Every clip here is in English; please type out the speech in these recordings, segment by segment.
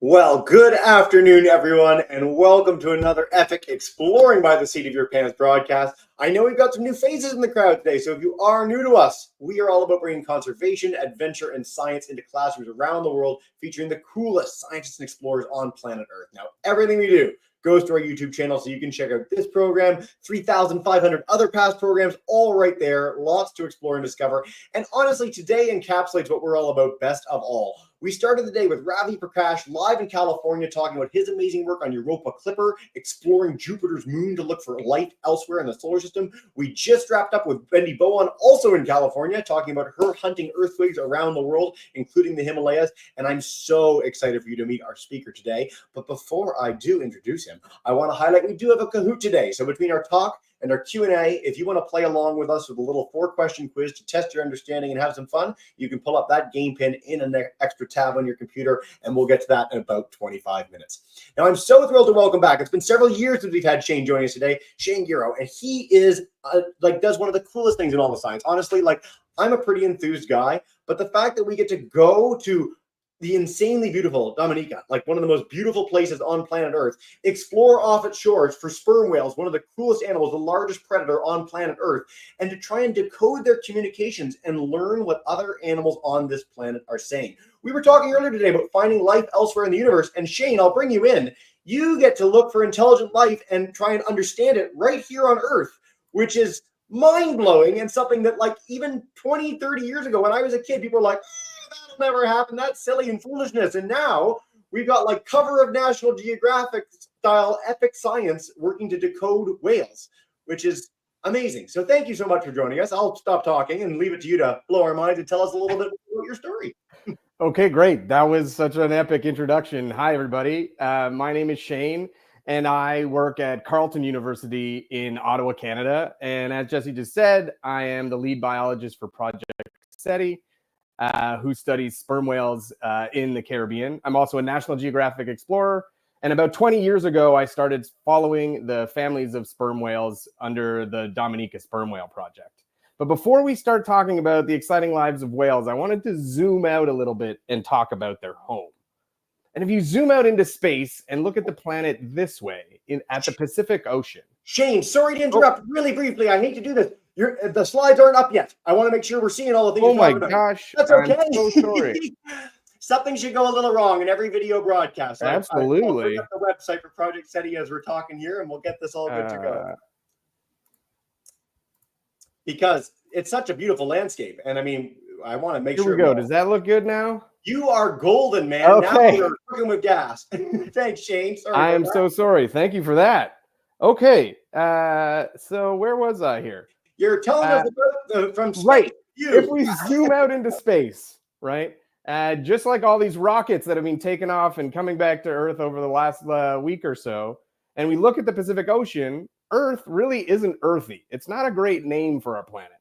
Well, good afternoon, everyone, and welcome to another epic Exploring by the Seat of Your Pants broadcast. I know we've got some new faces in the crowd today, so if you are new to us, we are all about bringing conservation, adventure, and science into classrooms around the world, featuring the coolest scientists and explorers on planet Earth. Now, everything we do goes to our YouTube channel, so you can check out this program, 3,500 other past programs, all right there, lots to explore and discover. And honestly, today encapsulates what we're all about best of all. We started the day with Ravi Prakash live in California talking about his amazing work on Europa Clipper, exploring Jupiter's moon to look for life elsewhere in the solar system. We just wrapped up with Wendy Bowen, also in California, talking about her hunting earthquakes around the world, including the Himalayas. And I'm so excited for you to meet our speaker today. But before I do introduce him, I want to highlight we do have a Kahoot today. So between our talk and our Q&A, if you want to play along with us with a little 4-question quiz to test your understanding and have some fun, you can pull up that game pin in an extra tab on your computer, and we'll get to that in about 25 minutes. Now, I'm so thrilled to welcome back. It's been several years since we've had Shane joining us today, Shane Gero, and he is does one of the coolest things in all the science. Honestly, I'm a pretty enthused guy, but the fact that we get to go to the insanely beautiful Dominica, one of the most beautiful places on planet Earth, explore off its shores for sperm whales, one of the coolest animals, the largest predator on planet Earth, and to try and decode their communications and learn what other animals on this planet are saying. We were talking earlier today about finding life elsewhere in the universe, and Shane, I'll bring you in. You get to look for intelligent life and try and understand it right here on Earth, which is mind-blowing and something that even 20, 30 years ago when I was a kid, people were like, that'll never happen. That's silly and foolishness. And now we've got cover of National Geographic style epic science working to decode whales, which is amazing. So thank you so much for joining us. I'll stop talking and leave it to you to blow our minds and tell us a little bit about your story. Okay, great. That was such an epic introduction. Hi, everybody. My name is Shane, and I work at Carleton University in Ottawa, Canada. And as Jesse just said, I am the lead biologist for Project CETI, who studies sperm whales in the Caribbean. I'm also a National Geographic Explorer. And about 20 years ago, I started following the families of sperm whales under the Dominica Sperm Whale Project. But before we start talking about the exciting lives of whales, I wanted to zoom out a little bit and talk about their home. And if you zoom out into space and look at the planet this way, at the Pacific Ocean. Shane, sorry to interrupt really briefly. I hate to do this. The slides aren't up yet. I want to make sure we're seeing all the things. Oh my gosh. That's okay. I'm so sorry. Something should go a little wrong in every video broadcast. Absolutely. I'll bring up the website for Project CETI as we're talking here, and we'll get this all good to go. Because it's such a beautiful landscape. And I mean, I want to make sure. Here we go. Does that look good now? You are golden, man. Okay. Now we're cooking with gas. Thanks, Shane. Sorry. I am so sorry. Thank you for that. Okay. So where was I here? You're telling us about from space. Right. If we zoom out into space, right? Just like all these rockets that have been taken off and coming back to Earth over the last week or so, and we look at the Pacific Ocean, Earth really isn't earthy. It's not a great name for our planet.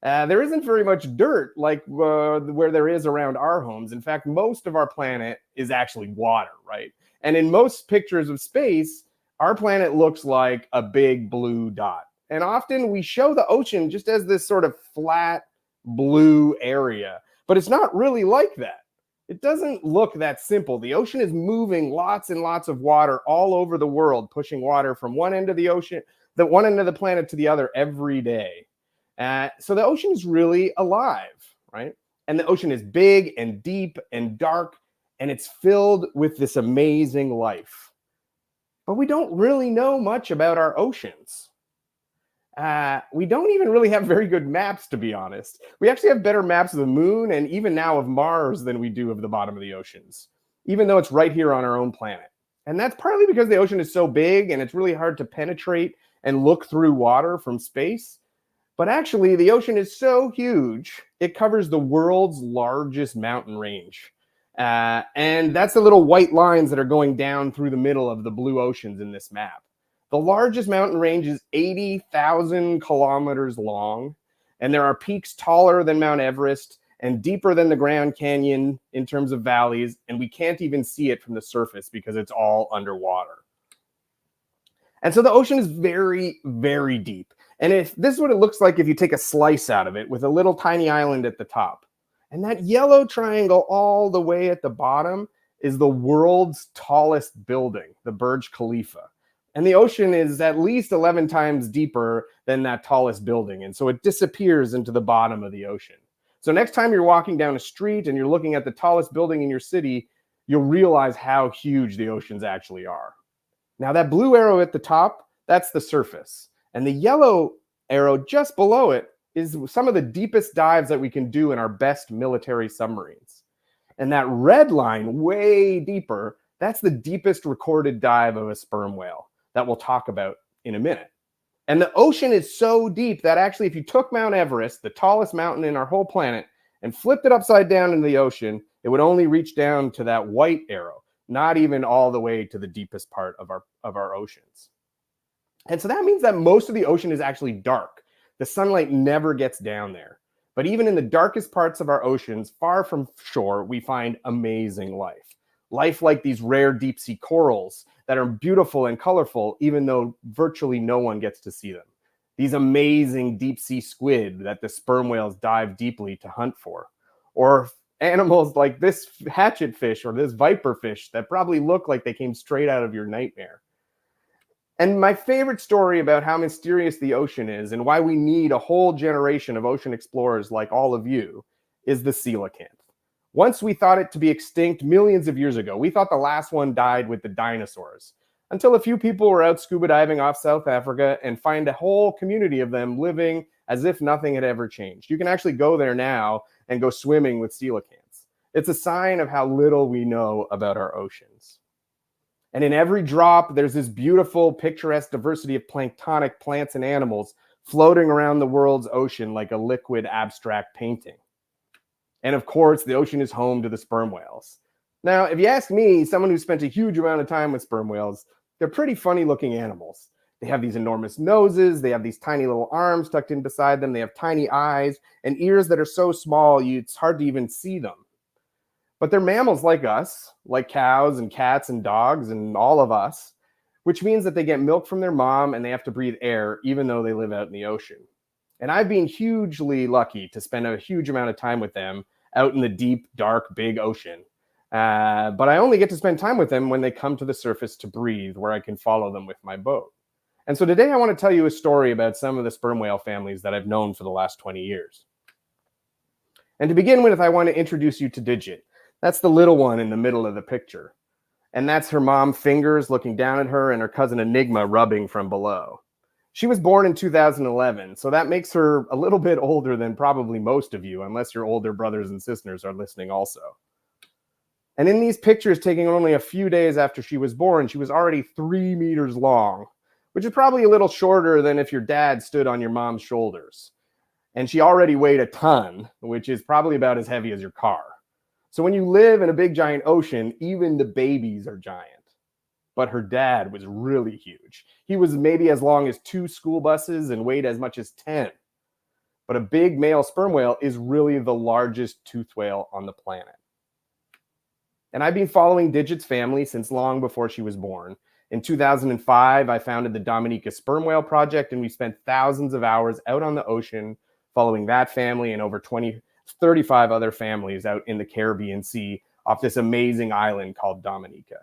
There isn't very much dirt like where there is around our homes. In fact, most of our planet is actually water, right? And in most pictures of space, our planet looks like a big blue dot. And often we show the ocean just as this sort of flat blue area, but it's not really like that. It doesn't look that simple. The ocean is moving lots and lots of water all over the world, pushing water from one end of the ocean, one end of the planet to the other every day. So the ocean is really alive, right? And the ocean is big and deep and dark, and it's filled with this amazing life. But we don't really know much about our oceans. We don't even really have very good maps, to be honest. We actually have better maps of the moon and even now of Mars than we do of the bottom of the oceans, even though it's right here on our own planet. And that's partly because the ocean is so big and it's really hard to penetrate and look through water from space. But actually, the ocean is so huge, it covers the world's largest mountain range. And that's the little white lines that are going down through the middle of the blue oceans in this map. The largest mountain range is 80,000 kilometers long, and there are peaks taller than Mount Everest and deeper than the Grand Canyon in terms of valleys, and we can't even see it from the surface because it's all underwater. And so the ocean is very, very deep. And this is what it looks like if you take a slice out of it with a little tiny island at the top. And that yellow triangle all the way at the bottom, is the world's tallest building, the Burj Khalifa. And the ocean is at least 11 times deeper than that tallest building. And so it disappears into the bottom of the ocean. So next time you're walking down a street and you're looking at the tallest building in your city, you'll realize how huge the oceans actually are. Now that blue arrow at the top, that's the surface. And the yellow arrow just below it is some of the deepest dives that we can do in our best military submarines. And that red line, way deeper, that's the deepest recorded dive of a sperm whale that we'll talk about in a minute. And the ocean is so deep that actually if you took Mount Everest, the tallest mountain in our whole planet, and flipped it upside down into the ocean, it would only reach down to that white arrow, not even all the way to the deepest part of our oceans. And so that means that most of the ocean is actually dark. The sunlight never gets down there. But even in the darkest parts of our oceans, far from shore, we find amazing life. Life like these rare deep sea corals that are beautiful and colorful, even though virtually no one gets to see them. These amazing deep sea squid that the sperm whales dive deeply to hunt for. Or animals like this hatchet fish or this viper fish that probably look like they came straight out of your nightmare. And my favorite story about how mysterious the ocean is and why we need a whole generation of ocean explorers like all of you is the coelacanth. Once we thought it to be extinct millions of years ago. We thought the last one died with the dinosaurs, until a few people were out scuba diving off South Africa and find a whole community of them living as if nothing had ever changed. You can actually go there now and go swimming with coelacanths. It's a sign of how little we know about our oceans. And in every drop, there's this beautiful, picturesque diversity of planktonic plants and animals floating around the world's ocean like a liquid abstract painting. And of course, the ocean is home to the sperm whales. Now, if you ask me, someone who spent a huge amount of time with sperm whales, they're pretty funny looking animals. They have these enormous noses, they have these tiny little arms tucked in beside them, they have tiny eyes and ears that are so small it's hard to even see them. But they're mammals like us, like cows and cats and dogs and all of us, which means that they get milk from their mom and they have to breathe air even though they live out in the ocean. And I've been hugely lucky to spend a huge amount of time with them out in the deep, dark, big ocean. But I only get to spend time with them when they come to the surface to breathe, where I can follow them with my boat. And so today I want to tell you a story about some of the sperm whale families that I've known for the last 20 years. And to begin with, I want to introduce you to Digit. That's the little one in the middle of the picture. And that's her mom, Fingers, looking down at her, and her cousin Enigma rubbing from below. She was born in 2011, so that makes her a little bit older than probably most of you, unless your older brothers and sisters are listening also. And in these pictures taken only a few days after she was born, she was already 3 meters long, which is probably a little shorter than if your dad stood on your mom's shoulders. And she already weighed a ton, which is probably about as heavy as your car. So when you live in a big giant ocean, even the babies are giant. But her dad was really huge. He was maybe as long as 2 school buses and weighed as much as 10. But a big male sperm whale is really the largest toothed whale on the planet. And I've been following Digit's family since long before she was born. In 2005, I founded the Dominica Sperm Whale Project, and we spent thousands of hours out on the ocean following that family and over 35 other families out in the Caribbean Sea off this amazing island called Dominica.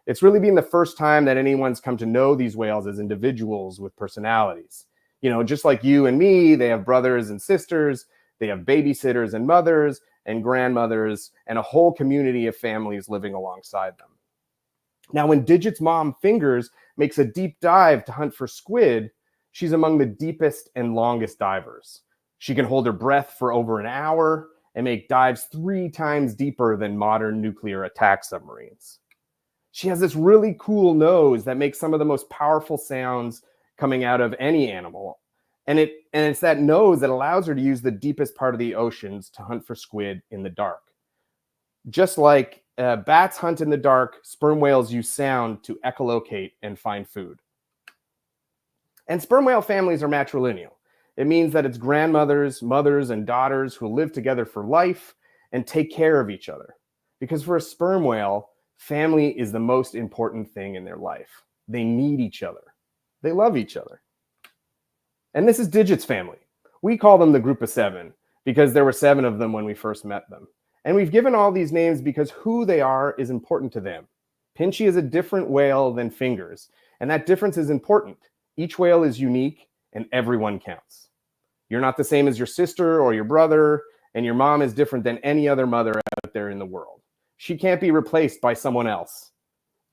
It's really been the first time that anyone's come to know these whales as individuals with personalities. You know, just like you and me, they have brothers and sisters, they have babysitters and mothers and grandmothers, and a whole community of families living alongside them. Now, when Digit's mom, Fingers, makes a deep dive to hunt for squid, she's among the deepest and longest divers. She can hold her breath for over an hour and make dives 3 times deeper than modern nuclear attack submarines. She has this really cool nose that makes some of the most powerful sounds coming out of any animal. And it's that nose that allows her to use the deepest part of the oceans to hunt for squid in the dark. Just like bats hunt in the dark, sperm whales use sound to echolocate and find food. And sperm whale families are matrilineal. It means that it's grandmothers, mothers, and daughters who live together for life and take care of each other. Because for a sperm whale, family is the most important thing in their life. They need each other. They love each other. And this is Digit's family. We call them the group of 7 because there were 7 of them when we first met them. And we've given all these names because who they are is important to them. Pinchy is a different whale than Fingers, and that difference is important. Each whale is unique, and everyone counts. You're not the same as your sister or your brother, and your mom is different than any other mother out there in the world. She can't be replaced by someone else.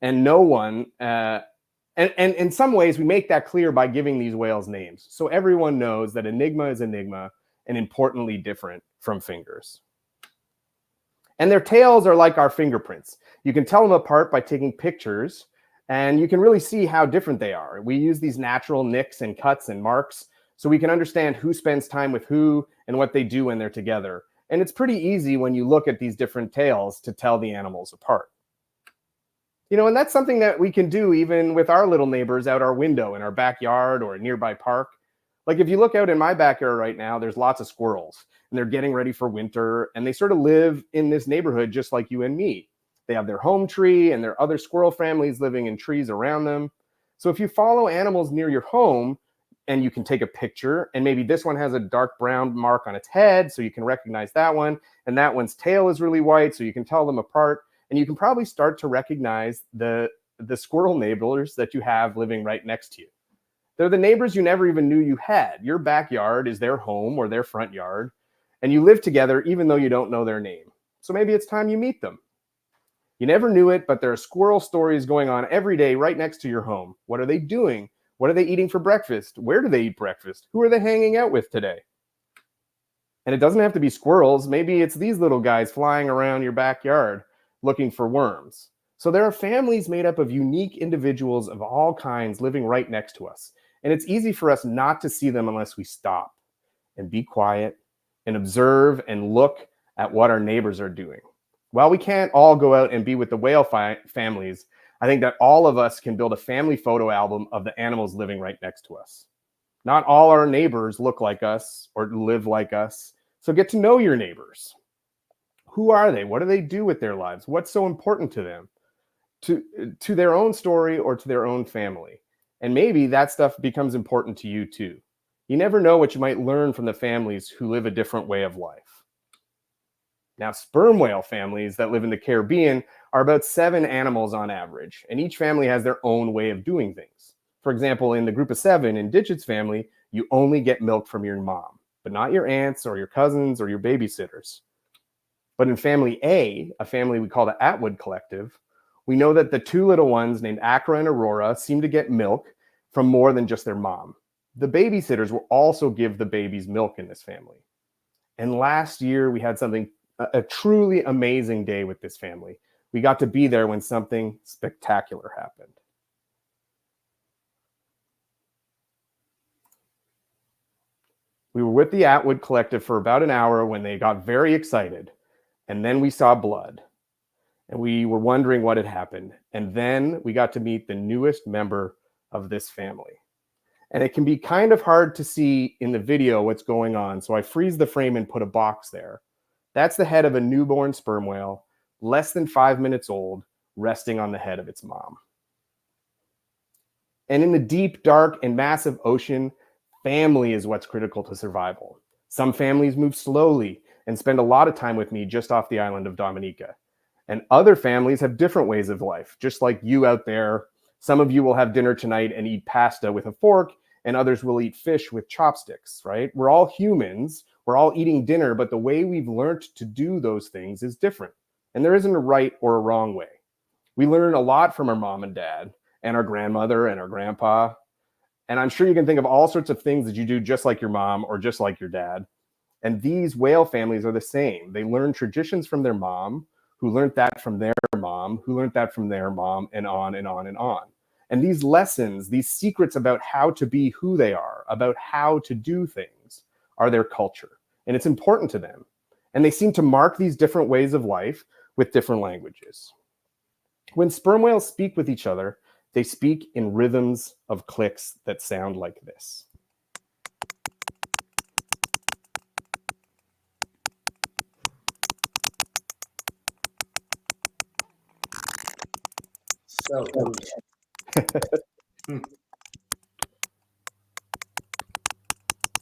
And no one, and in some ways, we make that clear by giving these whales names. So everyone knows that Enigma is Enigma and importantly different from Fingers. And their tails are like our fingerprints. You can tell them apart by taking pictures, and you can really see how different they are. We use these natural nicks and cuts and marks so we can understand who spends time with who and what they do when they're together. And it's pretty easy when you look at these different tails to tell the animals apart. You know, and that's something that we can do even with our little neighbors out our window in our backyard or a nearby park. Like if you look out in my backyard right now, there's lots of squirrels and they're getting ready for winter, and they sort of live in this neighborhood just like you and me. They have their home tree and there are other squirrel families living in trees around them. So if you follow animals near your home and you can take a picture, and maybe this one has a dark brown mark on its head so you can recognize that one, and that one's tail is really white so you can tell them apart, and you can probably start to recognize the squirrel neighbors that you have living right next to you. They're the neighbors you never even knew you had. Your backyard is their home or their front yard, and you live together even though you don't know their name. So maybe it's time you meet them. You never knew it, but there are squirrel stories going on every day right next to your home. What are they doing? What are they eating for breakfast? Where do they eat breakfast? Who are they hanging out with today? And it doesn't have to be squirrels. Maybe it's these little guys flying around your backyard looking for worms. So there are families made up of unique individuals of all kinds living right next to us. And it's easy for us not to see them unless we stop and be quiet and observe and look at what our neighbors are doing. While we can't all go out and be with the whale families, I think that all of us can build a family photo album of the animals living right next to us. Not all our neighbors look like us or live like us, so get to know your neighbors. Who are they? What do they do with their lives? What's so important to them? To their own story or to their own family. And maybe that stuff becomes important to you too. You never know what you might learn from the families who live a different way of life. Now, sperm whale families that live in the Caribbean are about 7 animals on average, and each family has their own way of doing things. For example, in the group of 7, in Digit's family, you only get milk from your mom, but not your aunts or your cousins or your babysitters. But in family A, a family we call the Atwood Collective, we know that the 2 little ones named Accra and Aurora seem to get milk from more than just their mom. The babysitters will also give the babies milk in this family. And last year, we had a truly amazing day with this family. We got to be there when something spectacular happened. We were with the Atwood Collective for about an hour when they got very excited. And then we saw blood. And we were wondering what had happened. And then we got to meet the newest member of this family. And it can be kind of hard to see in the video what's going on. So I freeze the frame and put a box there. That's the head of a newborn sperm whale, less than 5 minutes old, resting on the head of its mom. And in the deep, dark, and massive ocean, family is what's critical to survival. Some families move slowly and spend a lot of time with me just off the island of Dominica. And other families have different ways of life, just like you out there. Some of you will have dinner tonight and eat pasta with a fork, and others will eat fish with chopsticks, right? We're all humans. We're all eating dinner, but the way we've learned to do those things is different. And there isn't a right or a wrong way. We learn a lot from our mom and dad and our grandmother and our grandpa. And I'm sure you can think of all sorts of things that you do just like your mom or just like your dad. And these whale families are the same. They learn traditions from their mom, who learned that from their mom, who learned that from their mom, and on and on and on. And these lessons, these secrets about how to be who they are, about how to do things, are their culture. And it's important to them. And they seem to mark these different ways of life with different languages. When sperm whales speak with each other, they speak in rhythms of clicks that sound like this. So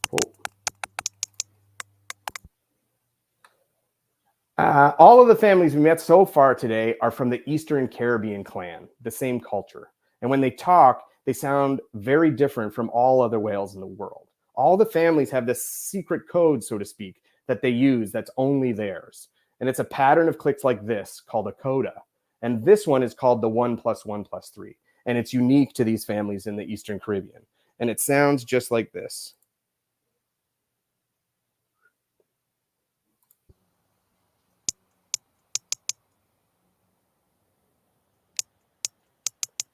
cool. All of the families we met so far today are from the Eastern Caribbean clan, the same culture. And when they talk, they sound very different from all other whales in the world. All the families have this secret code, so to speak, that they use that's only theirs. And it's a pattern of clicks like this called a coda. And this one is called the 1+1+3. And it's unique to these families in the Eastern Caribbean. And it sounds just like this.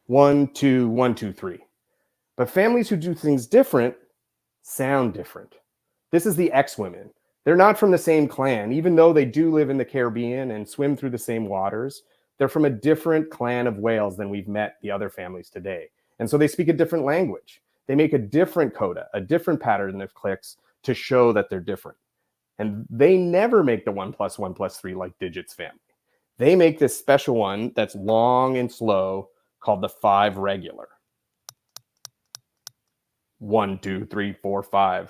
One, two, 1, 2, 3. But families who do things different sound different. This is the X-women. They're not from the same clan, even though they do live in the Caribbean and swim through the same waters. They're from a different clan of whales than we've met the other families today. And so they speak a different language. They make a different coda, a different pattern of clicks to show that they're different. And they never make the 1+1+3 like Digits family. They make this special one that's long and slow called the 5 regular. 1, 2, 3, 4, 5.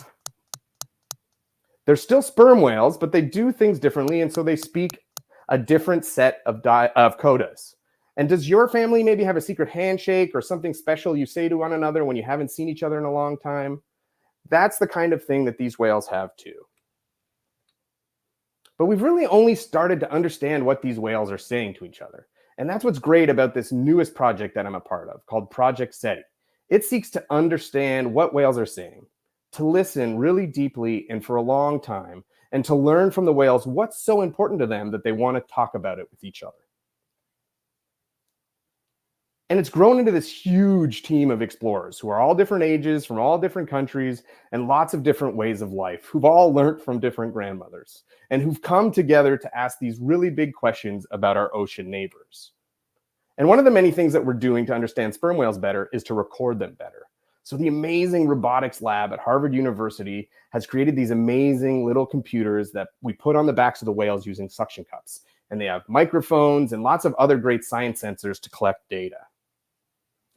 They're still sperm whales, but they do things differently, and so they speak a different set of codas. And does your family maybe have a secret handshake or something special you say to one another when you haven't seen each other in a long time? That's the kind of thing that these whales have too. But we've really only started to understand what these whales are saying to each other. And that's what's great about this newest project that I'm a part of called Project CETI. It seeks to understand what whales are saying, to listen really deeply and for a long time, and to learn from the whales what's so important to them that they want to talk about it with each other. And it's grown into this huge team of explorers who are all different ages, from all different countries, and lots of different ways of life, who've all learned from different grandmothers, and who've come together to ask these really big questions about our ocean neighbors. And one of the many things that we're doing to understand sperm whales better is to record them better. So the amazing robotics lab at Harvard University has created these amazing little computers that we put on the backs of the whales using suction cups. And they have microphones and lots of other great science sensors to collect data.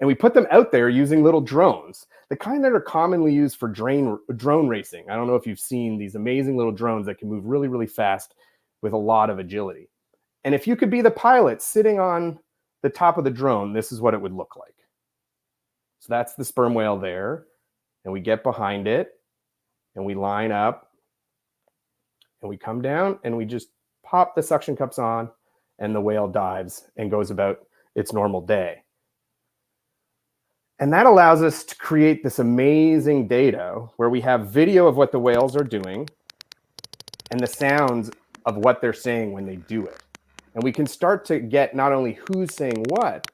And we put them out there using little drones, the kind that are commonly used for drone racing. I don't know if you've seen these amazing little drones that can move really, really fast with a lot of agility. And if you could be the pilot sitting on the top of the drone, this is what it would look like. So that's the sperm whale there. And we get behind it and we line up and we come down and we just pop the suction cups on and the whale dives and goes about its normal day. And that allows us to create this amazing data where we have video of what the whales are doing and the sounds of what they're saying when they do it. And we can start to get not only who's saying what,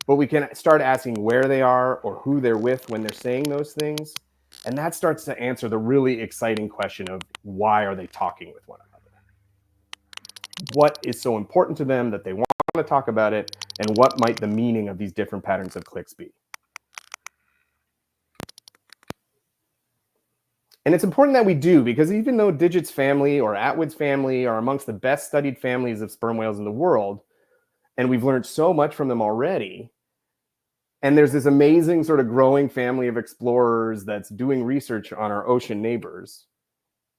but we can start asking where they are or who they're with when they're saying those things. And that starts to answer the really exciting question of why are they talking with one another? What is so important to them that they want to talk about it? And what might the meaning of these different patterns of clicks be? And it's important that we do, because even though Digits family or Atwood's family are amongst the best studied families of sperm whales in the world, and we've learned so much from them already, and there's this amazing sort of growing family of explorers that's doing research on our ocean neighbors,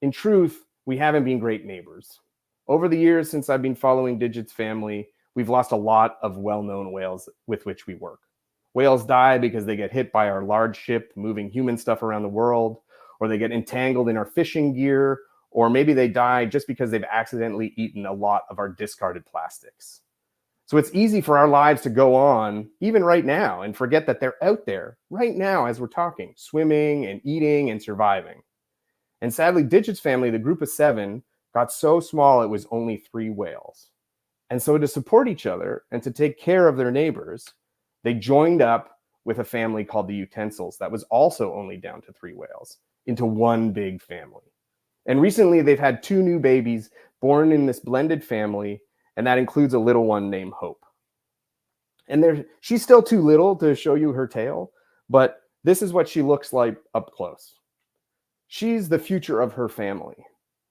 in truth, we haven't been great neighbors. Over the years since I've been following Digits family, we've lost a lot of well-known whales with which we work. Whales die because they get hit by our large ship moving human stuff around the world, or they get entangled in our fishing gear, or maybe they die just because they've accidentally eaten a lot of our discarded plastics. So it's easy for our lives to go on, even right now, and forget that they're out there right now as we're talking, swimming and eating and surviving. And sadly, Digits family, the group of 7, got so small it was only 3 whales. And so to support each other and to take care of their neighbors, they joined up with a family called the Utensils that was also only down to 3 whales into one big family. And recently they've had 2 new babies born in this blended family, and that includes a little one named Hope. And she's still too little to show you her tail, but this is what she looks like up close. She's the future of her family.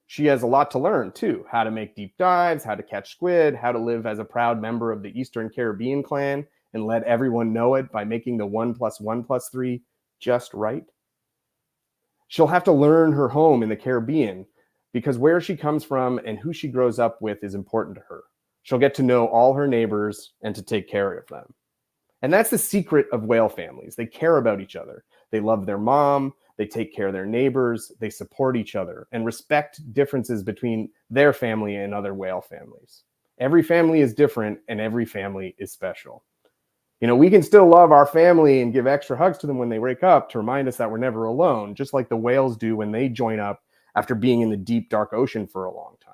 She has a lot to learn too, how to make deep dives, how to catch squid, how to live as a proud member of the Eastern Caribbean clan and let everyone know it by making the 1+1+3 just right. She'll have to learn her home in the Caribbean because where she comes from and who she grows up with is important to her. She'll get to know all her neighbors and to take care of them. And that's the secret of whale families. They care about each other. They love their mom. They take care of their neighbors. They support each other and respect differences between their family and other whale families. Every family is different and every family is special. You know, we can still love our family and give extra hugs to them when they wake up to remind us that we're never alone, just like the whales do when they join up after being in the deep, dark ocean for a long time.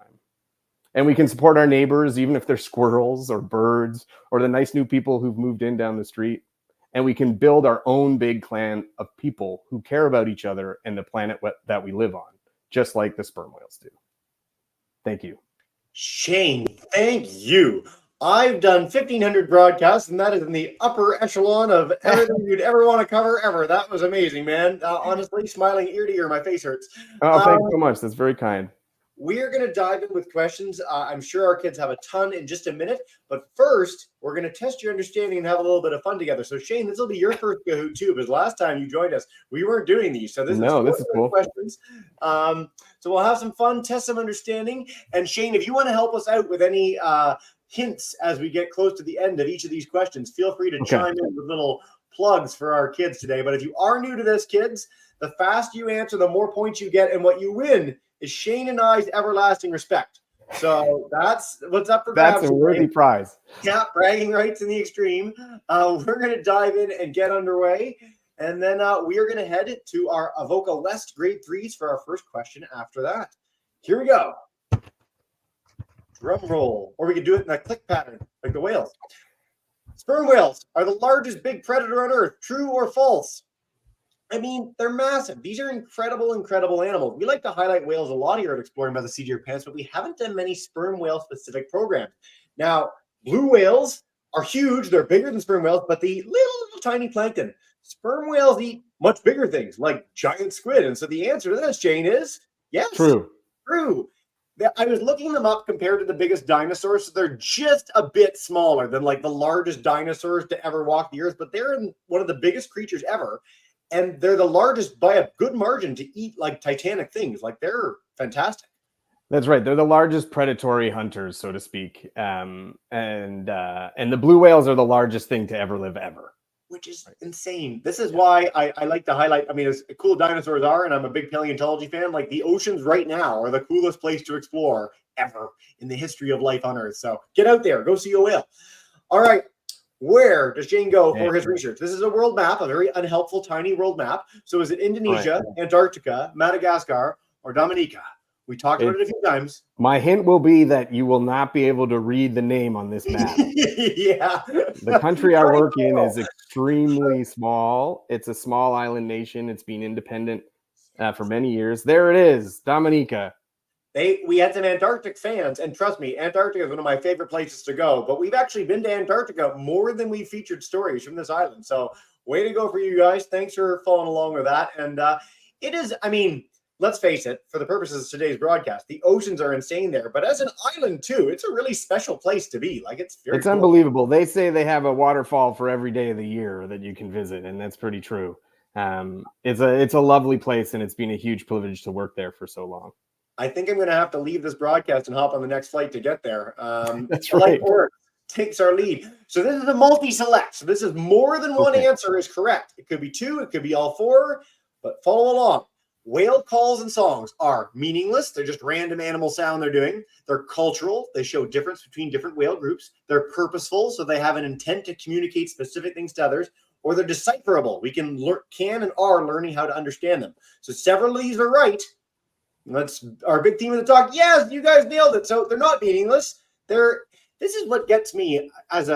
And we can support our neighbors, even if they're squirrels or birds or the nice new people who've moved in down the street. And we can build our own big clan of people who care about each other and the planet that we live on, just like the sperm whales do. Thank you. Shane, thank you. I've done 1,500 broadcasts, and that is in the upper echelon of everything you'd ever want to cover ever. That was amazing, man. Honestly, smiling ear to ear, my face hurts. Oh, thanks so much. That's very kind. We're going to dive in with questions. I'm sure our kids have a ton in just a minute. But first, we're going to test your understanding and have a little bit of fun together. So, Shane, this will be your first Kahoot, too, because last time you joined us, we weren't doing these. So this is cool. Questions. So we'll have some fun, test some understanding. And, Shane, if you want to help us out with any hints as we get close to the end of each of these questions, feel free to chime in with little plugs for our kids today. But if you are new to this, kids, the faster you answer, the more points you get. And what you win is Shane and I's everlasting respect. So that's what's up for grabs. That's a worthy prize. Yeah, bragging rights in the extreme. We're going to dive in and get underway. And then we are going to head to our Avoca West grade 3s for our first question after that. Here we go. Drum roll. Or we could do it in a click pattern, like the whales. Sperm whales are the largest big predator on Earth. True or false? I mean, they're massive. These are incredible, incredible animals. We like to highlight whales a lot here at Exploring by the Seat of Your Pants, but we haven't done many sperm whale specific programs. Now, blue whales are huge. They're bigger than sperm whales, but they eat little tiny plankton. Sperm whales eat much bigger things like giant squid. And so the answer to this, Jane, is yes. True. I was looking them up compared to the biggest dinosaurs. So they're just a bit smaller than like the largest dinosaurs to ever walk the earth, but they're one of the biggest creatures ever. And they're the largest by a good margin to eat like titanic things. Like they're fantastic. That's right. They're the largest predatory hunters, so to speak. And the blue whales are the largest thing to ever live ever. Which is insane. This is why I like to highlight, I mean, as cool dinosaurs are, and I'm a big paleontology fan, like the oceans right now are the coolest place to explore ever in the history of life on Earth. So get out there, go see a whale. All right. Where does Shane go for his research? This is a world map, a very unhelpful, tiny world map. So is it Indonesia, Antarctica, Madagascar, or Dominica? We talked about it a few times. My hint will be that you will not be able to read the name on this map. Yeah. The country I work in is extremely small. It's a small island nation. It's been independent for many years. There it is, Dominica. We had some Antarctic fans, and trust me, Antarctica is one of my favorite places to go. But we've actually been to Antarctica more than we've featured stories from this island. So way to go for you guys. Thanks for following along with that. And it is, I mean, let's face it, for the purposes of today's broadcast, the oceans are insane there. But as an island, too, it's a really special place to be. Like, it's very cool. Unbelievable. They say they have a waterfall for every day of the year that you can visit, and that's pretty true. It's a lovely place, and it's been a huge privilege to work there for so long. I think I'm going to have to leave this broadcast and hop on the next flight to get there. That's right. Takes our lead. So this is a multi-select. So this is more than one answer is correct. It could be two. It could be all four. But follow along. Whale calls and songs are meaningless. They're just random animal sound they're doing. They're cultural. They show difference between different whale groups. They're purposeful, so they have an intent to communicate specific things to others. Or they're decipherable. We can and are learning how to understand them. So several of these are right. That's our big theme of the talk. Yes, you guys nailed it. So they're not meaningless. This is what gets me I'm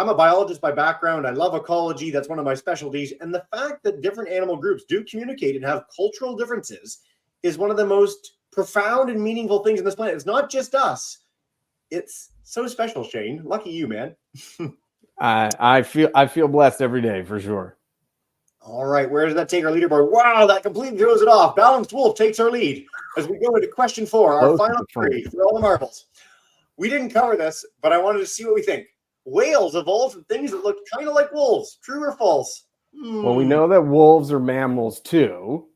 a biologist by background. I love ecology. That's one of my specialties. And the fact that different animal groups do communicate and have cultural differences is one of the most profound and meaningful things on this planet. It's not just us. It's so special, Shane. Lucky you, man. I feel blessed every day for sure. All right, where does that take our leaderboard? Wow, that completely throws it off. Balanced Wolf takes our lead as we go into question 4, our final 3 for all the marbles. We didn't cover this, but I wanted to see what we think. Whales evolved from things that looked kind of like wolves. True or false? Well, we know that wolves are mammals too,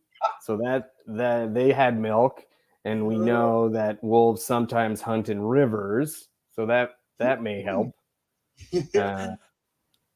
so that they had milk, and we know that wolves sometimes hunt in rivers, so that may help.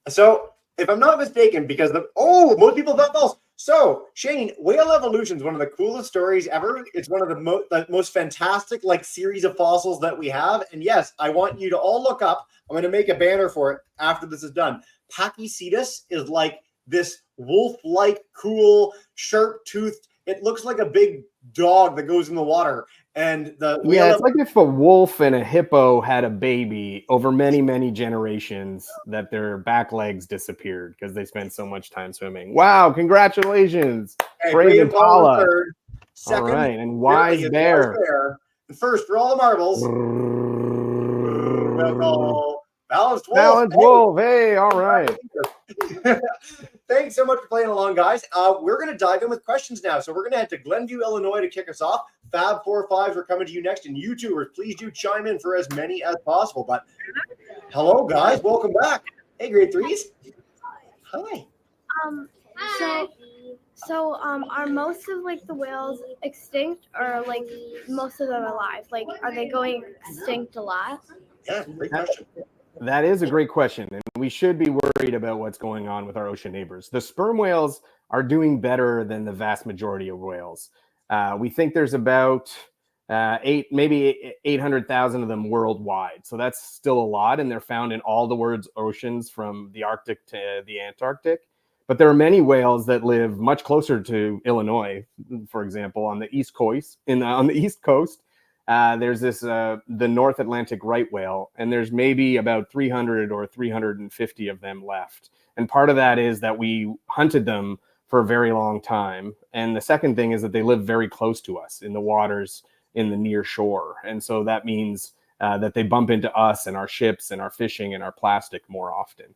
So, if I'm not mistaken, because most people thought false. So, Shane, whale evolution is one of the coolest stories ever. It's one of the most fantastic series of fossils that we have. And yes, I want you to all look up. I'm going to make a banner for it after this is done. Pachycetus is like this wolf-like, cool, sharp-toothed. It looks like a big dog that goes in the water. And it's like if a wolf and a hippo had a baby over many, many generations, that their back legs disappeared because they spent so much time swimming. Wow, congratulations. Brave Impala. Third. Second, all right, and Wise Bear. And first, for all the marbles. Balanced Wolf. Hey, all right. Thanks so much for playing along, guys. We're going to dive in with questions now. So we're going to head to Glenview, Illinois to kick us off. Fab 4-5s are coming to you next. And YouTubers, please do chime in for as many as possible. But hello, guys. Welcome back. Hey, grade 3s. Hi. So are most of the whales extinct, or most of them alive? Are they going extinct a lot? Yeah, great question. That is a great question, and we should be worried about what's going on with our ocean neighbors. The sperm whales are doing better than the vast majority of whales. We think there's about 800,000 of them worldwide. So that's still a lot, and they're found in all the world's oceans from the Arctic to the Antarctic. But there are many whales that live much closer to Illinois, for example, on the East Coast. On the East Coast, there's the North Atlantic right whale, and there's maybe about 300 or 350 of them left. And part of that is that we hunted them for a very long time. And the second thing is that they live very close to us in the waters in the near shore. And so that means that they bump into us and our ships and our fishing and our plastic more often.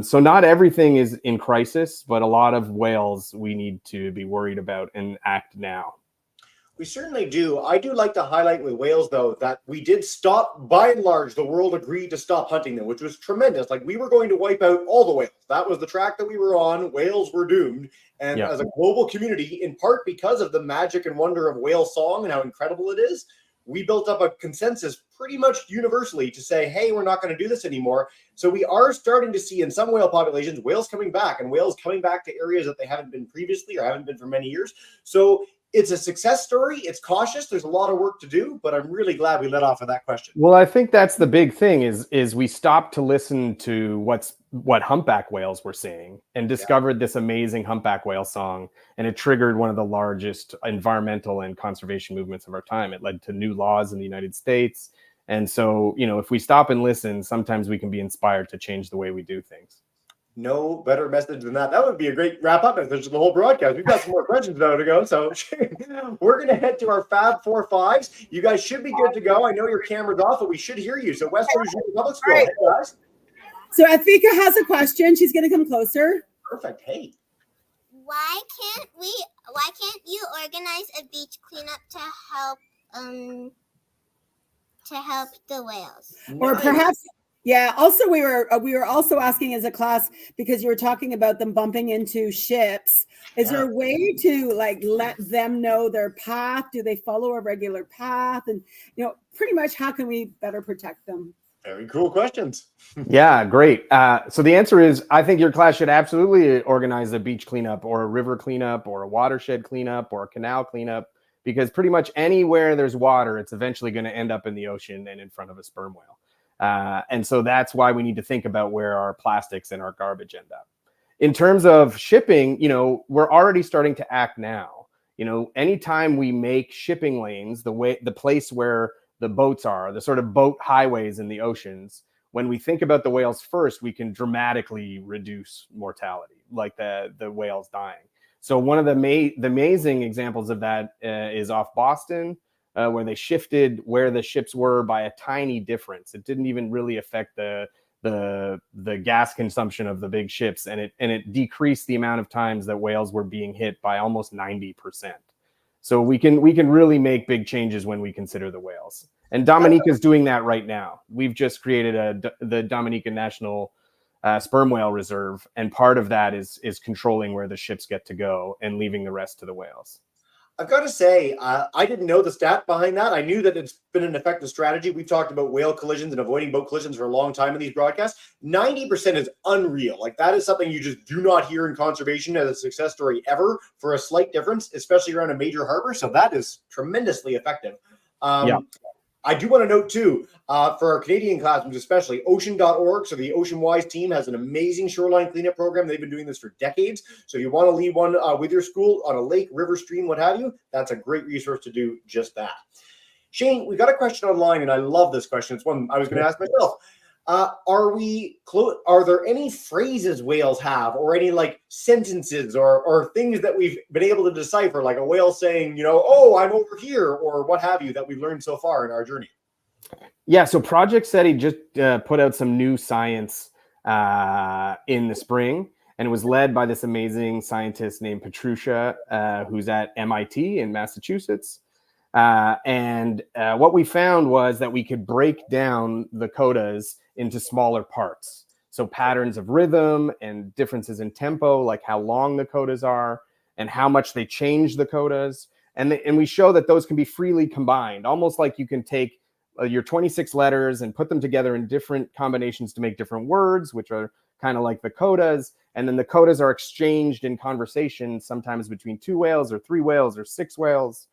So not everything is in crisis, but a lot of whales we need to be worried about and act now. We certainly do. I do like to highlight with whales, though, that we did stop, by and large, the world agreed to stop hunting them, which was tremendous. We were going to wipe out all the whales. That was the track that we were on. Whales were doomed. And as a global community, in part because of the magic and wonder of whale song and how incredible it is, we built up a consensus pretty much universally to say, hey, we're not going to do this anymore. So we are starting to see in some whale populations, whales coming back, and whales coming back to areas that they haven't been previously or haven't been for many years. So it's a success story. It's cautious. There's a lot of work to do, but I'm really glad we let off with that question. Well, I think that's the big thing is we stopped to listen to what humpback whales were saying and discovered this amazing humpback whale song. And it triggered one of the largest environmental and conservation movements of our time. It led to new laws in the United States. And so, if we stop and listen, sometimes we can be inspired to change the way we do things. No better message than that. That would be a great wrap-up message to the whole broadcast. We've got some more questions though to go, so we're going to head to our Fab 4-5s. You guys should be good to go. I know your camera's off, but we should hear you. So West Louisiana Public School, hey guys. So Afika has a question. She's going to come closer. Perfect. Hey. Why can't you organize a beach cleanup to help the whales? Or perhaps. Yeah. Also, we were also asking as a class, because you were talking about them bumping into ships. Is there a way to let them know their path? Do they follow a regular path? And pretty much how can we better protect them? Very cool questions. Yeah, great. So the answer is, I think your class should absolutely organize a beach cleanup or a river cleanup or a watershed cleanup or a canal cleanup, because pretty much anywhere there's water, it's eventually going to end up in the ocean and in front of a sperm whale. And so that's why we need to think about where our plastics and our garbage end up. In terms of shipping, we're already starting to act now. Anytime we make shipping lanes, the place where the boats are, the sort of boat highways in the oceans, when we think about the whales first, we can dramatically reduce mortality, like the whales dying. So one of the amazing examples of that is off Boston, where they shifted where the ships were by a tiny difference. It didn't even really affect the gas consumption of the big ships, and it decreased the amount of times that whales were being hit by almost 90%. So we can really make big changes when we consider the whales. And Dominica is doing that right now. We've just created the Dominica National Sperm Whale Reserve, and part of that is controlling where the ships get to go and leaving the rest to the whales. I've got to say, I didn't know the stat behind that. I knew that it's been an effective strategy. We've talked about whale collisions and avoiding boat collisions for a long time in these broadcasts. 90% is unreal. Like, that is something you just do not hear in conservation as a success story ever for a slight difference, especially around a major harbor. So that is tremendously effective. Yeah. I do want to note, too, for our Canadian classrooms especially, ocean.org, so the Ocean Wise team has an amazing shoreline cleanup program. They've been doing this for decades. So if you want to lead one with your school on a lake, river, stream, what have you, that's a great resource to do just that. Shane, we got a question online, and I love this question. It's one I was going to ask myself. Are there any phrases whales have, or any like sentences or things that we've been able to decipher, like a whale saying, oh, I'm over here, or what have you, that we've learned so far in our journey? Yeah, so Project CETI just put out some new science in the spring, and it was led by this amazing scientist named Patricia, who's at MIT in Massachusetts. And what we found was that we could break down the codas into smaller parts. So patterns of rhythm and differences in tempo, like how long the codas are and how much they change the codas. And we show that those can be freely combined, almost like you can take your 26 letters and put them together in different combinations to make different words, which are kind of like the codas. And then the codas are exchanged in conversation, sometimes between 2 whales or 3 whales or 6 whales.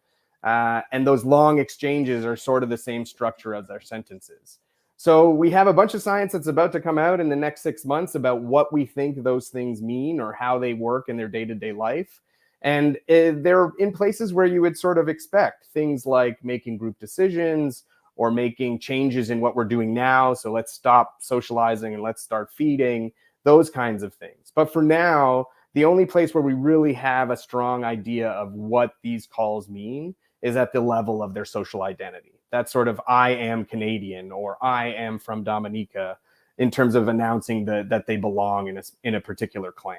And those long exchanges are sort of the same structure as our sentences. So we have a bunch of science that's about to come out in the next 6 months about what we think those things mean or how they work in their day-to-day life. And they're in places where you would sort of expect things like making group decisions or making changes in what we're doing now. So let's stop socializing and let's start feeding, those kinds of things. But for now, the only place where we really have a strong idea of what these calls mean is at the level of their social identity. That sort of I am Canadian or I am from Dominica, in terms of announcing that they belong in a particular clan.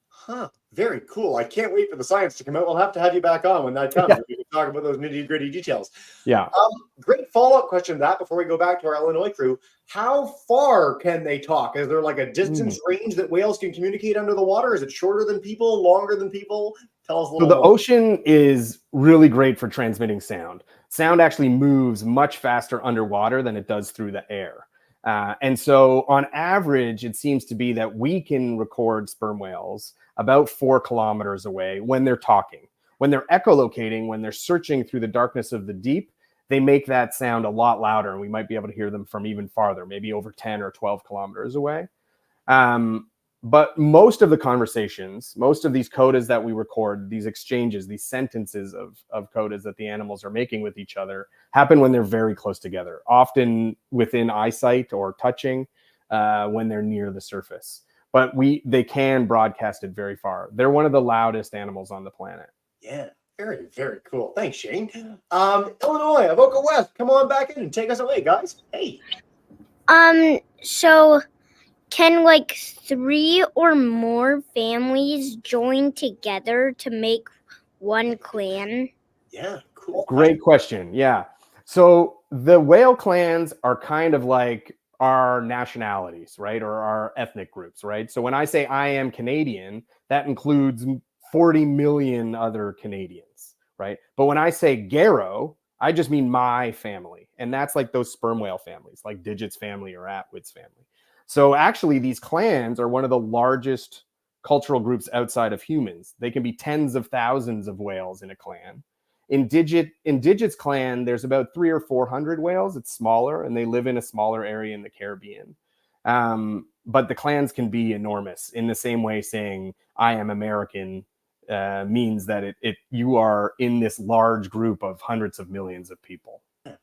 Huh. Very cool. I can't wait for the science to come out. We'll have to have you back on when that comes. Yeah. We can talk about those nitty-gritty details. Yeah. Great follow-up question to that before we go back to our Illinois crew. How far can they talk? Is there like a distance range that whales can communicate under the water? Is it shorter than people, longer than people? Tell us a little more. So the more. ocean is really great for transmitting sound. Sound actually moves much faster underwater than it does through the air. And so on average, it seems to be that we can record sperm whales about 4 kilometers away when they're talking. When they're echolocating, when they're searching through the darkness of the deep, they make that sound a lot louder, and we might be able to hear them from even farther, maybe over 10 or 12 kilometers away. But most of the conversations, most of these codas that we record, these exchanges, these sentences of codas that the animals are making with each other happen when they're very close together, often within eyesight or touching when they're near the surface. But they can broadcast it very far. They're one of the loudest animals on the planet. Yeah, very, very cool. Thanks, Shane. Illinois, Avoca West, come on back in and take us away, guys. Hey. So can like 3 or more families join together to make one clan? Yeah, cool. Great question. Yeah. So the whale clans are kind of like our nationalities, right? Or our ethnic groups, right? So when I say I am Canadian, that includes 40 million other Canadians, right? But when I say Gero, I just mean my family. And that's like those sperm whale families, like Digit's family or Atwood's family. So actually, these clans are one of the largest cultural groups outside of humans. They can be tens of thousands of whales in a clan. In Digit's clan, there's about 300 or 400 whales. It's smaller, and they live in a smaller area in the Caribbean. But the clans can be enormous. In the same way, saying I am American means that you are in this large group of hundreds of millions of people. What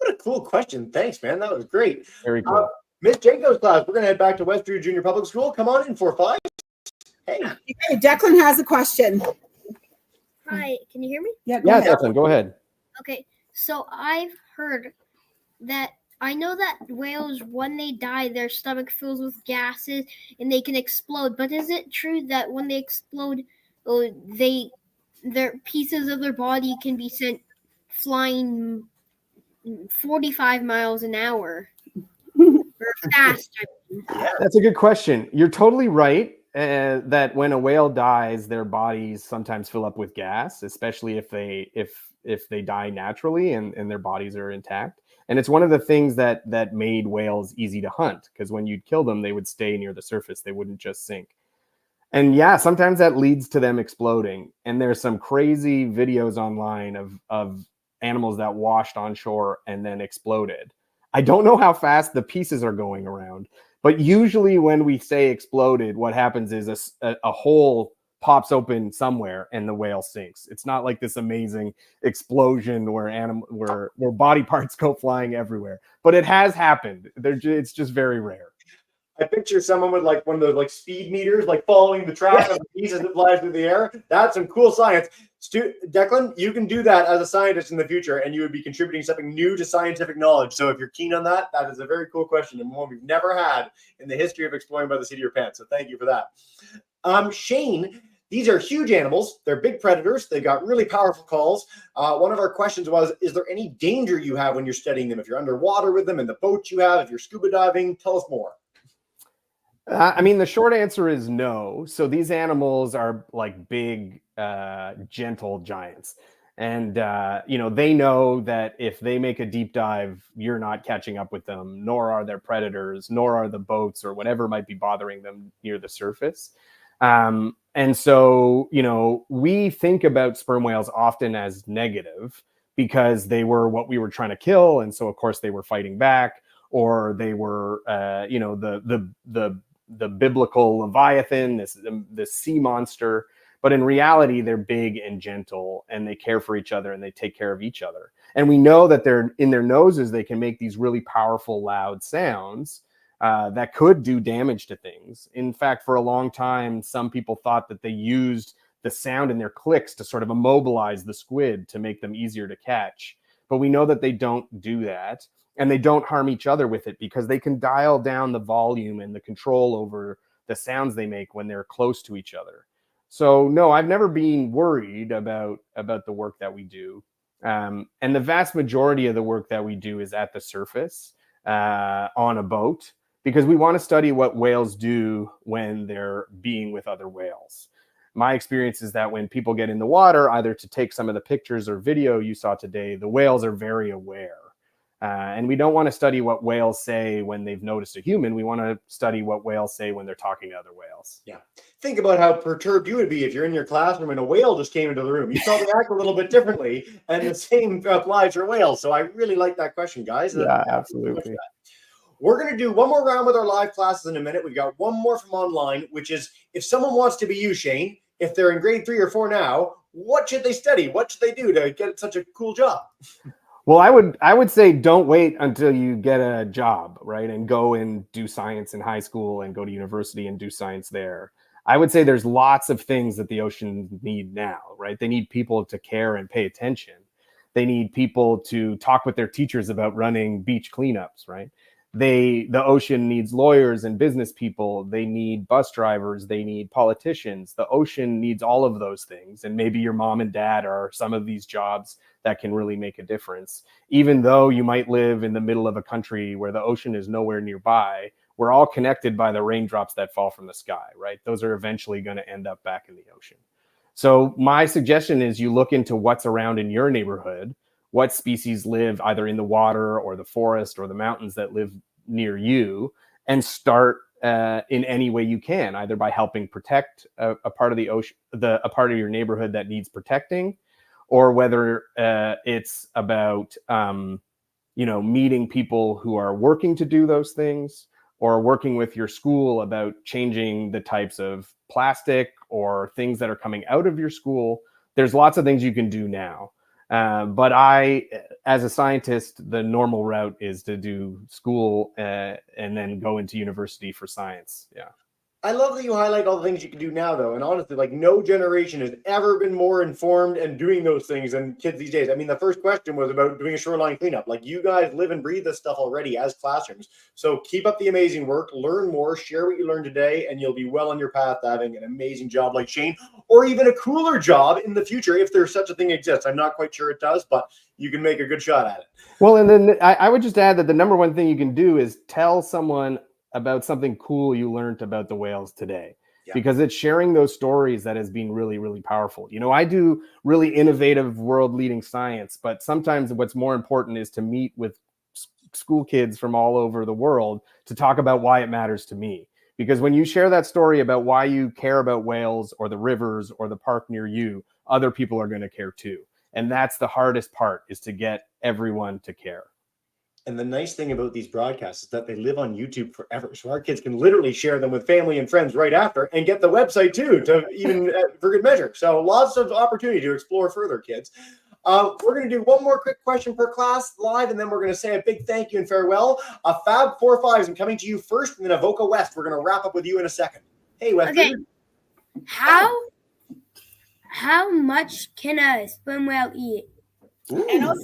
a cool question. Thanks, man. That was great. Very cool. Miss Jacob's class, we're going to head back to Westview Junior Public School. Come on in, 4-5. Hey. Okay, Declan has a question. Hi, can you hear me? Yeah, Declan, go ahead. Okay, so I've heard that I know that whales, when they die, their stomach fills with gases and they can explode. But is it true that when they explode, their pieces of their body can be sent flying 45 miles an hour? Or fast? That's a good question. You're totally right. that when a whale dies, their bodies sometimes fill up with gas, especially if they die naturally and their bodies are intact. And it's one of the things that made whales easy to hunt, because when you'd kill them, they would stay near the surface. They wouldn't just sink. And yeah, sometimes that leads to them exploding. And there's some crazy videos online of animals that washed on shore and then exploded. I don't know how fast the pieces are going around, but usually when we say exploded, what happens is a hole pops open somewhere and the whale sinks. It's not like this amazing explosion where body parts go flying everywhere, but it has happened. It's just very rare. I picture someone with like one of those like speed meters, like following the track of the pieces that fly through the air. That's some cool science. Declan, you can do that as a scientist in the future, and you would be contributing something new to scientific knowledge. So if you're keen on that, that is a very cool question and one we've never had in the history of exploring by the seat of your pants. So thank you for that. Shane, these are huge animals. They're big predators. They've got really powerful calls. One of our questions was, is there any danger you have when you're studying them? If you're underwater with them, in the boat you have, if you're scuba diving, tell us more. I mean, the short answer is no. So these animals are like big, gentle giants. And, they know that if they make a deep dive, you're not catching up with them, nor are their predators, nor are the boats or whatever might be bothering them near the surface. And so, we think about sperm whales often as negative because they were what we were trying to kill. And so, of course, they were fighting back, or they were, the biblical Leviathan, this sea monster. But in reality, they're big and gentle, and they care for each other, and they take care of each other. And we know that they're in their noses, they can make these really powerful, loud sounds that could do damage to things. In fact, for a long time, some people thought that they used the sound in their clicks to sort of immobilize the squid to make them easier to catch. But we know that they don't do that. And they don't harm each other with it because they can dial down the volume and the control over the sounds they make when they're close to each other. So no, I've never been worried about the work that we do. And the vast majority of the work that we do is at the surface on a boat, because we want to study what whales do when they're being with other whales. My experience is that when people get in the water, either to take some of the pictures or video you saw today, the whales are very aware. And we don't want to study what whales say when they've noticed a human. We want to study what whales say when they're talking to other whales. Yeah. Think about how perturbed you would be if you're in your classroom and a whale just came into the room. You probably act a little bit differently, and the same applies for whales. So I really like that question, guys. Yeah, absolutely. We're going to do one more round with our live classes in a minute. We've got one more from online, which is, if someone wants to be you, Shane, if they're in grade 3 or 4 now, what should they study? What should they do to get such a cool job? Well, I would say don't wait until you get a job, right? And go and do science in high school and go to university and do science there. I would say there's lots of things that the ocean need now, right? They need people to care and pay attention. They need people to talk with their teachers about running beach cleanups, right? The ocean needs lawyers and business people. They need bus drivers. They need politicians. The ocean needs all of those things. And maybe your mom and dad are some of these jobs that can really make a difference. Even though you might live in the middle of a country where the ocean is nowhere nearby, we're all connected by the raindrops that fall from the sky, right? Those are eventually going to end up back in the ocean. So my suggestion is you look into what's around in your neighborhood, what species live either in the water or the forest or the mountains that live near you, and start in any way you can, either by helping protect a part of the ocean, a part of your neighborhood that needs protecting, or whether it's about meeting people who are working to do those things, or working with your school about changing the types of plastic or things that are coming out of your school. There's lots of things you can do now. But as a scientist, the normal route is to do school and then go into university for science. Yeah. I love that you highlight all the things you can do now, though. And honestly, like, no generation has ever been more informed and doing those things than kids these days. I mean, the first question was about doing a shoreline cleanup. Like, you guys live and breathe this stuff already as classrooms. So keep up the amazing work, learn more, share what you learned today, and you'll be well on your path to having an amazing job like Shane, or even a cooler job in the future if there's such a thing exists. I'm not quite sure it does, but you can make a good shot at it. Well, and then I would just add that the number one thing you can do is tell someone about something cool you learned about the whales today. because it's sharing those stories that has been really, really powerful. You know, I do really innovative world-leading science, but sometimes what's more important is to meet with school kids from all over the world to talk about why it matters to me. Because when you share that story about why you care about whales or the rivers or the park near you, other people are going to care too. And that's the hardest part, is to get everyone to care. And the nice thing about these broadcasts is that they live on YouTube forever. So our kids can literally share them with family and friends right after, and get the website too, to even for good measure. So lots of opportunity to explore further, kids. We're going to do one more quick question per class live, and then we're going to say a big thank you and farewell. A Fab 4-5s, I'm coming to you first, and then Avoca West. We're going to wrap up with you in a second. Hey, West. Okay. How much can a sperm whale eat? Ooh. And also,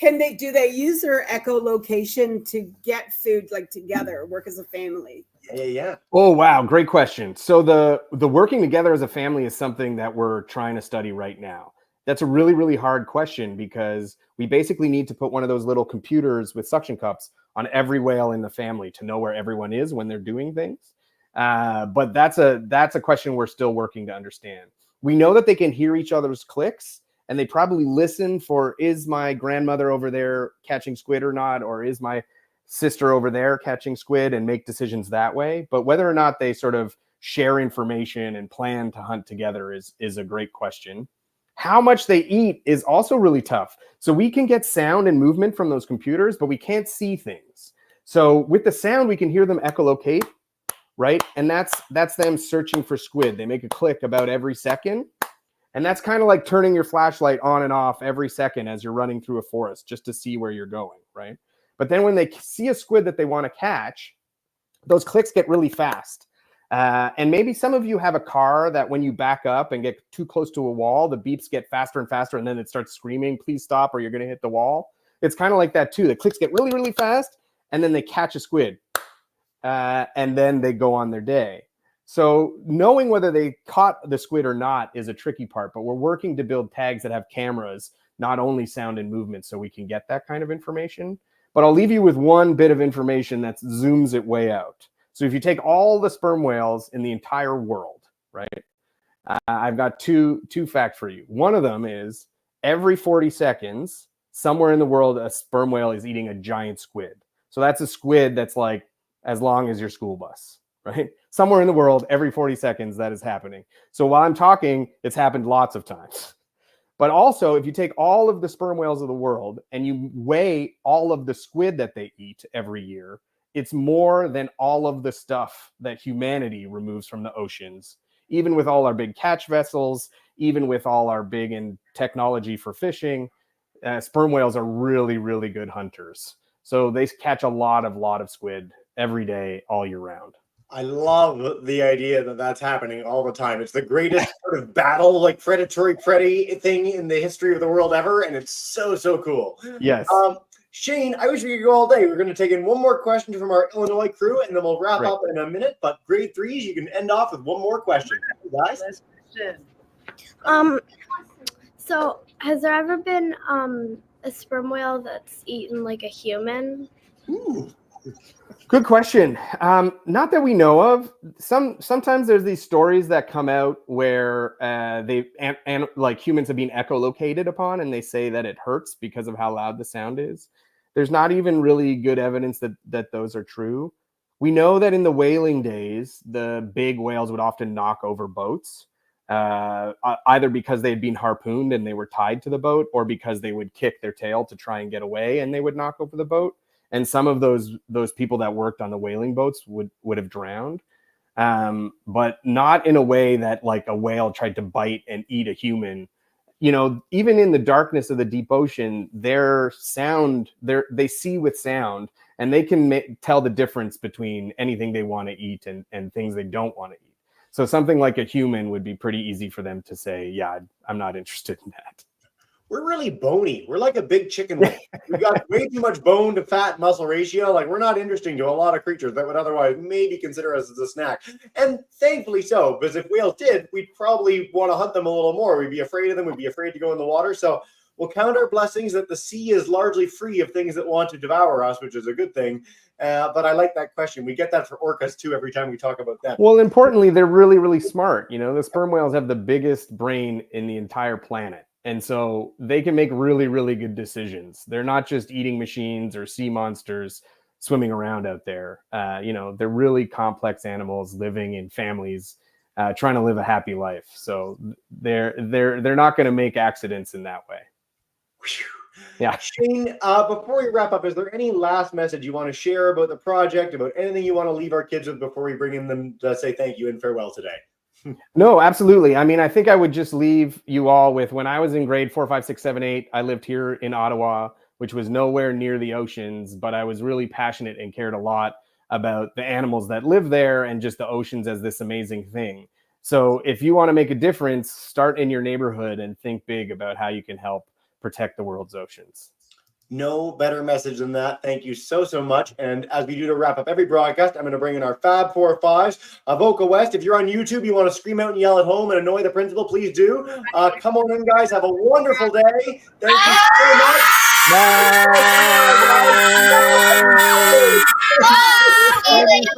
do they use their echolocation to get food, like together, work as a family? Yeah. Oh, wow. Great question. So the working together as a family is something that we're trying to study right now. That's a really, really hard question, because we basically need to put one of those little computers with suction cups on every whale in the family to know where everyone is when they're doing things. But that's a question we're still working to understand. We know that they can hear each other's clicks, and they probably listen for, is my grandmother over there catching squid or not? Or is my sister over there catching squid, and make decisions that way. But whether or not they sort of share information and plan to hunt together is a great question. How much they eat is also really tough. So we can get sound and movement from those computers, but we can't see things. So with the sound, we can hear them echolocate, right? And that's them searching for squid. They make a click about every second. And that's kind of like turning your flashlight on and off every second as you're running through a forest, just to see where you're going, right? But then when they see a squid that they want to catch, those clicks get really fast. And maybe some of you have a car that when you back up and get too close to a wall, the beeps get faster and faster, and then it starts screaming, please stop or you're going to hit the wall. It's kind of like that too. The clicks get really, really fast, and then they catch a squid. And then they go on their day. So knowing whether they caught the squid or not is a tricky part, but we're working to build tags that have cameras, not only sound and movement, so we can get that kind of information. But I'll leave you with one bit of information that zooms it way out. So if you take all the sperm whales in the entire world, right? I've got two facts for you. One of them is every 40 seconds, somewhere in the world, a sperm whale is eating a giant squid. So that's a squid that's like as long as your school bus, right? Somewhere in the world, every 40 seconds, that is happening. So while I'm talking, it's happened lots of times. But also, if you take all of the sperm whales of the world and you weigh all of the squid that they eat every year, it's more than all of the stuff that humanity removes from the oceans. Even with all our big catch vessels, even with all our big in technology for fishing, sperm whales are really, really good hunters. So they catch a lot of squid every day, all year round. I love the idea that that's happening all the time. It's the greatest sort of battle, like predatory thing in the history of the world ever, and it's so cool. Yes. Shane, I wish we could go all day. We're going to take in one more question from our Illinois crew, and then we'll wrap up in a minute. But grade 3s, you can end off with one more question, guys. So has there ever been a sperm whale that's eaten like a human? Ooh. Good question. Not that we know of. Sometimes there's these stories that come out where like humans have been echolocated upon, and they say that it hurts because of how loud the sound is. There's not even really good evidence that those are true. We know that in the whaling days, the big whales would often knock over boats, either because they'd been harpooned and they were tied to the boat, or because they would kick their tail to try and get away and they would knock over the boat. And some of those people that worked on the whaling boats would have drowned, but not in a way that like a whale tried to bite and eat a human. You know, even in the darkness of the deep ocean, they see with sound, and they can tell the difference between anything they want to eat and things they don't want to eat. So something like a human would be pretty easy for them to say, yeah, I'm not interested in that. We're really bony. We're like a big chicken wing. We've got way too much bone to fat muscle ratio. Like, we're not interesting to a lot of creatures that would otherwise maybe consider us as a snack. And thankfully so, because if whales did, we'd probably want to hunt them a little more. We'd be afraid of them. We'd be afraid to go in the water. So we'll count our blessings that the sea is largely free of things that want to devour us, which is a good thing. But I like that question. We get that for orcas too every time we talk about them. Well, importantly, they're really, really smart. You know, the sperm whales have the biggest brain in the entire planet. And so they can make really, really good decisions. They're not just eating machines or sea monsters swimming around out there. You know, they're really complex animals living in families, trying to live a happy life. So they're not going to make accidents in that way. Yeah. Shane, before we wrap up, is there any last message you want to share about the project, about anything you want to leave our kids with before we bring in them to say thank you and farewell today? No, absolutely. I mean, I think I would just leave you all with, when I was in grade 4, 5, 6, 7, 8, I lived here in Ottawa, which was nowhere near the oceans, but I was really passionate and cared a lot about the animals that live there and just the oceans as this amazing thing. So if you want to make a difference, start in your neighborhood and think big about how you can help protect the world's oceans. No better message than that. Thank you so much. And as we do to wrap up every broadcast, I'm going to bring in our Fab 4 or 5s. Avoca West, if you're on YouTube, you want to scream out and yell at home and annoy the principal, please do. Come on in, guys. Have a wonderful day. Thank you so much. Bye. Bye. Thank you so